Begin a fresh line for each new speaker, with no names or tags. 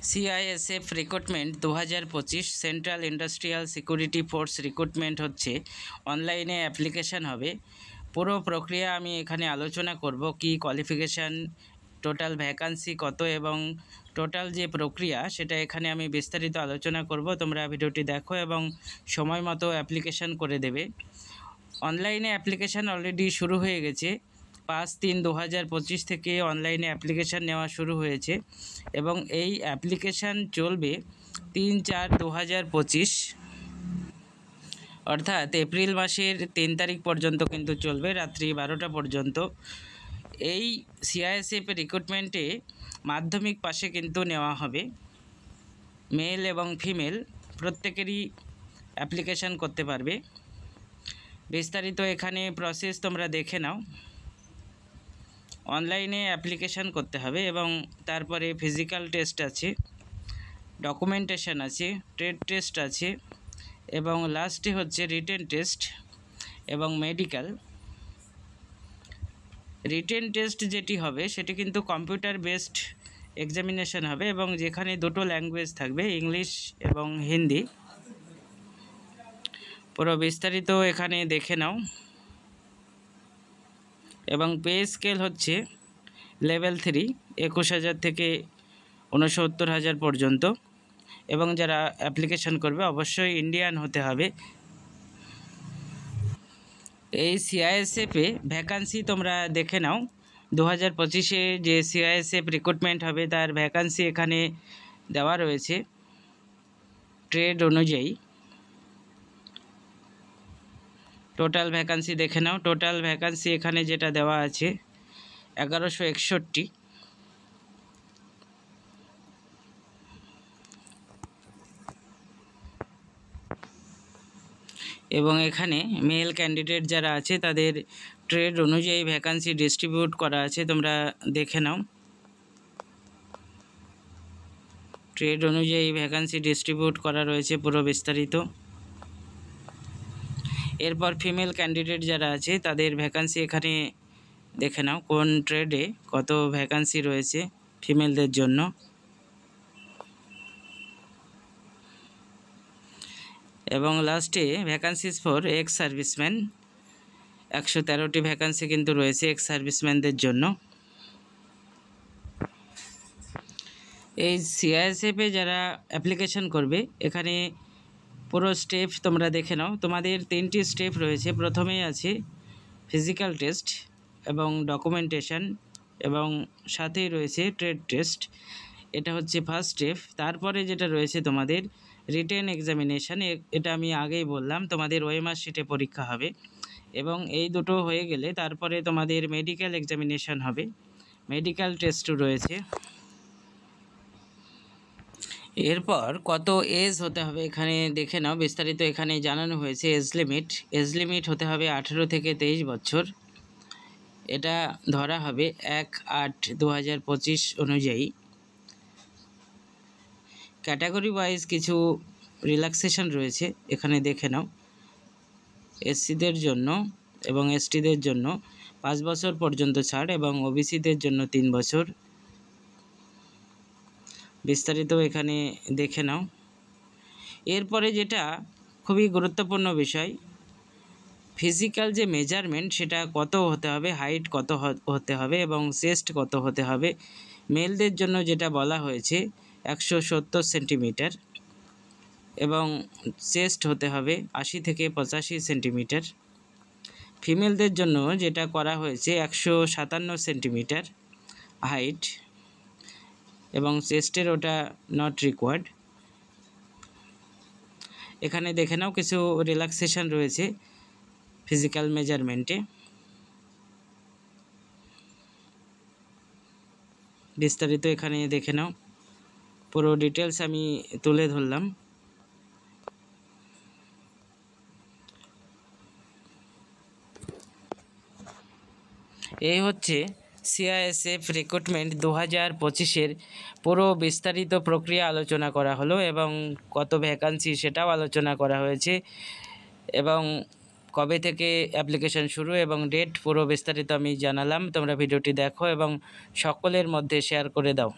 CISF recruitment 2025 central industrial security force recruitment হচ্ছে অনলাইনে application হবে। পুরো প্রক্রিয়া আমি এখানে আলোচনা করব, কি কোয়ালিফিকেশান, টোটাল ভ্যাকান্সি কত এবং টোটাল যে প্রক্রিয়া সেটা এখানে আমি বিস্তারিত আলোচনা করব। তোমরা ভিডিওটি দেখো এবং সময় মতো অ্যাপ্লিকেশান করে দেবে। অনলাইনে অ্যাপ্লিকেশান অলরেডি শুরু হয়ে গেছে। 5/3/2025 থেকে অনলাইনে অ্যাপ্লিকেশান নেওয়া শুরু হয়েছে এবং এই অ্যাপ্লিকেশান চলবে 3/4/2025 অর্থাৎ এপ্রিল মাসের 3 তারিখ পর্যন্ত কিন্তু চলবে, রাত্রি 12টা পর্যন্ত। এই সিআইএসএফ রিক্রুটমেন্টে মাধ্যমিক পাশে কিন্তু নেওয়া হবে। মেল এবং ফিমেল প্রত্যেকেরই অ্যাপ্লিকেশান করতে পারবে। বিস্তারিত এখানে প্রসেস তোমরা দেখে নাও। অনলাইনে অ্যাপ্লিকেশান করতে হবে এবং তারপরে ফিজিক্যাল টেস্ট আছে, ডকুমেন্টেশন আছে, ট্রেড টেস্ট আছে এবং লাস্টে হচ্ছে রিটেন টেস্ট এবং মেডিকেল। রিটেন টেস্ট যেটি হবে সেটি কিন্তু কম্পিউটার বেসড এক্সামিনেশন হবে এবং যেখানে দুটো ল্যাঙ্গুয়েজ থাকবে, ইংলিশ এবং হিন্দি। পুরো বিস্তারিত এখানে দেখে নাও। এবং পে স্কেল হচ্ছে লেভেল 3, 21,000 থেকে 69,000 পর্যন্ত। এবং যারা অ্যাপ্লিকেশন করবে অবশ্যই ইন্ডিয়ান হতে হবে। এই সিআইএসএফে ভ্যাকান্সি তোমরা দেখে নাও। 2025-এ যে সিআইএসএফ রিক্রুটমেন্ট হবে তার ভ্যাকান্সি এখানে দেওয়া রয়েছে ট্রেড অনুযায়ী। টোটাল ভ্যাকান্সি দেখে নাও। টোটাল ভ্যাকান্সি এখানে যেটা দেওয়া আছে 1161। এবং এখানে মেল ক্যান্ডিডেট যারা আছে তাদের ট্রেড অনুযায়ী ভ্যাকান্সি ডিস্ট্রিবিউট করা আছে, তোমরা দেখে নাও। ট্রেড অনুযায়ী ভ্যাকান্সি ডিস্ট্রিবিউট করা রয়েছে পুরো বিস্তারিত। এরপর ফিমেল ক্যান্ডিডেট যারা আছে তাদের ভ্যাকান্সি এখানে দেখে নাও, কোন ট্রেডে কত ভ্যাকান্সি রয়েছে ফিমেলদের জন্য। এবং লাস্টে ভ্যাকান্সিস ফর এক্স সার্ভিসম্যান, 113টি ভ্যাকান্সি কিন্তু রয়েছে এক্স সার্ভিসম্যানদের জন্য। এই সিআইএসএফে যারা অ্যাপ্লিকেশন করবে এখানে পুরো স্টেপ তোমরা দেখে নাও। তোমাদের 3টি স্টেপ রয়েছে। প্রথমেই আছে ফিজিক্যাল টেস্ট এবং ডকুমেন্টেশন এবং সাথেই রয়েছে ট্রেড টেস্ট, এটা হচ্ছে ফার্স্ট স্টেপ। তারপরে যেটা রয়েছে তোমাদের রিটেন এক্সামিনেশান, এটা আমি আগেই বললাম, তোমাদের ওএমআর শিটে পরীক্ষা হবে এবং এই দুটো হয়ে গেলে তারপরে তোমাদের মেডিকেল এক্সামিনেশান হবে, মেডিকেল টেস্টও রয়েছে। এরপর কত এজ হতে হবে এখানে দেখে নাও, বিস্তারিত এখানে জানানো হয়েছে। এজ লিমিট হতে হবে 18 থেকে 23 বছর। এটা ধরা হবে 1/8/2025 অনুযায়ী। ক্যাটাগরি ওয়াইজ কিছু রিল্যাক্সেশন রয়েছে এখানে দেখে নাও। এসসিদের জন্য এবং এসটিদের জন্য 5 বছর পর্যন্ত ছাড় এবং ওবিসিদের জন্য 3 বছর। বিস্তারিত এখানে দেখে নাও। এরপরে যেটা খুবই গুরুত্বপূর্ণ বিষয়, ফিজিক্যাল যে মেজারমেন্ট সেটা কত হতে হবে, হাইট কত হতে হবে এবং চেস্ট কত হতে হবে। মেলদের জন্য যেটা বলা হয়েছে 170 সেন্টিমিটার এবং চেস্ট হতে হবে 80 থেকে 85 সেন্টিমিটার। ফিমেলদের জন্য যেটা করা হয়েছে 157 সেন্টিমিটার হাইট এবং চেস্টের ওটা নট রিকোয়ার্ড। এখানে দেখে নাও কিছু রিল্যাক্সেশন রয়েছে ফিজিক্যাল মেজারমেন্টে। বিস্তারিত এখানে দেখে নাও, পুরো ডিটেলস আমি তুলে ধরলাম। এই হচ্ছে সিআইএসএফ রিক্রুটমেন্ট 2025-এর পুরো বিস্তারিত প্রক্রিয়া আলোচনা করা হলো এবং কত ভ্যাকান্সি সেটাও আলোচনা করা হয়েছে এবং কবে থেকে অ্যাপ্লিকেশন শুরু এবং ডেট পুরো বিস্তারিত আমি জানালাম। তোমরা ভিডিওটি দেখো এবং সকলের মধ্যে শেয়ার করে দাও।